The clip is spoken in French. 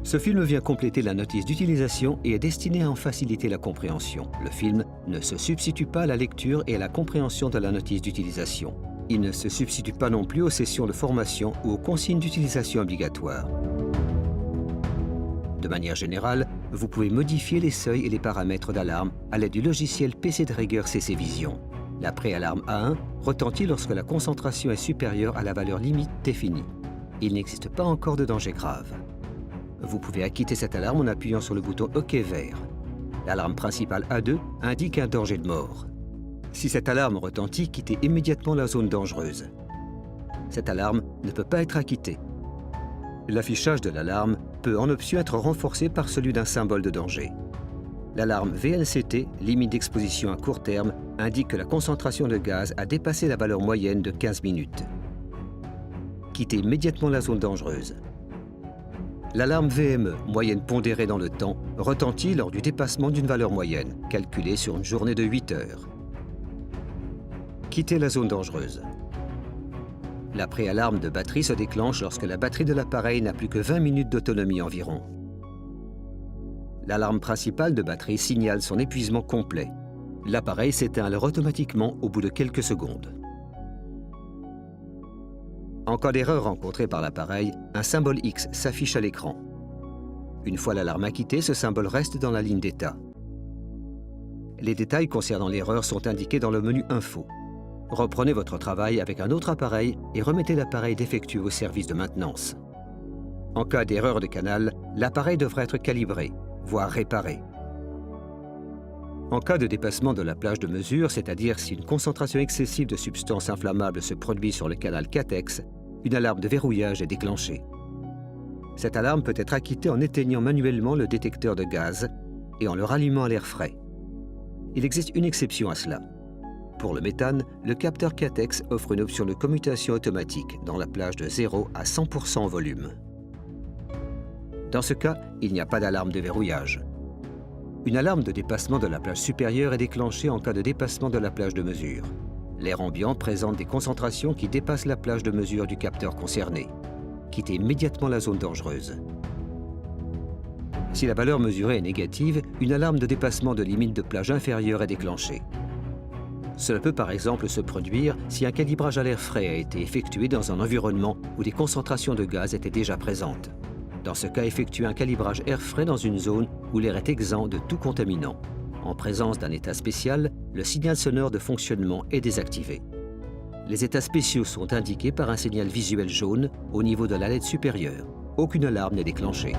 Ce film vient compléter la notice d'utilisation et est destiné à en faciliter la compréhension. Le film ne se substitue pas à la lecture et à la compréhension de la notice d'utilisation. Il ne se substitue pas non plus aux sessions de formation ou aux consignes d'utilisation obligatoires. De manière générale, vous pouvez modifier les seuils et les paramètres d'alarme à l'aide du logiciel PC de rigueur CC Vision. La préalarme A1 retentit lorsque la concentration est supérieure à la valeur limite définie. Il n'existe pas encore de danger grave. Vous pouvez acquitter cette alarme en appuyant sur le bouton OK vert. L'alarme principale A2 indique un danger de mort. Si cette alarme retentit, quittez immédiatement la zone dangereuse. Cette alarme ne peut pas être acquittée. L'affichage de l'alarme peut en option être renforcé par celui d'un symbole de danger. L'alarme VLCT, limite d'exposition à court terme, indique que la concentration de gaz a dépassé la valeur moyenne de 15 minutes. Quittez immédiatement la zone dangereuse. L'alarme VME, moyenne pondérée dans le temps, retentit lors du dépassement d'une valeur moyenne, calculée sur une journée de 8 heures. Quittez la zone dangereuse. La préalarme de batterie se déclenche lorsque la batterie de l'appareil n'a plus que 20 minutes d'autonomie environ. L'alarme principale de batterie signale son épuisement complet. L'appareil s'éteint alors automatiquement au bout de quelques secondes. En cas d'erreur rencontrée par l'appareil, un symbole X s'affiche à l'écran. Une fois l'alarme acquittée, ce symbole reste dans la ligne d'état. Les détails concernant l'erreur sont indiqués dans le menu Info. Reprenez votre travail avec un autre appareil et remettez l'appareil défectueux au service de maintenance. En cas d'erreur de canal, l'appareil devra être calibré, voire réparé. En cas de dépassement de la plage de mesure, c'est-à-dire si une concentration excessive de substances inflammables se produit sur le canal CATEX, une alarme de verrouillage est déclenchée. Cette alarme peut être acquittée en éteignant manuellement le détecteur de gaz et en le rallumant à l'air frais. Il existe une exception à cela. Pour le méthane, le capteur CATEX offre une option de commutation automatique dans la plage de 0 à 100% en volume. Dans ce cas, il n'y a pas d'alarme de verrouillage. Une alarme de dépassement de la plage supérieure est déclenchée en cas de dépassement de la plage de mesure. L'air ambiant présente des concentrations qui dépassent la plage de mesure du capteur concerné. Quittez immédiatement la zone dangereuse. Si la valeur mesurée est négative, une alarme de dépassement de limite de plage inférieure est déclenchée. Cela peut par exemple se produire si un calibrage à l'air frais a été effectué dans un environnement où des concentrations de gaz étaient déjà présentes. Dans ce cas, effectuez un calibrage air frais dans une zone où l'air est exempt de tout contaminant. En présence d'un état spécial, le signal sonore de fonctionnement est désactivé. Les états spéciaux sont indiqués par un signal visuel jaune au niveau de la LED supérieure. Aucune alarme n'est déclenchée.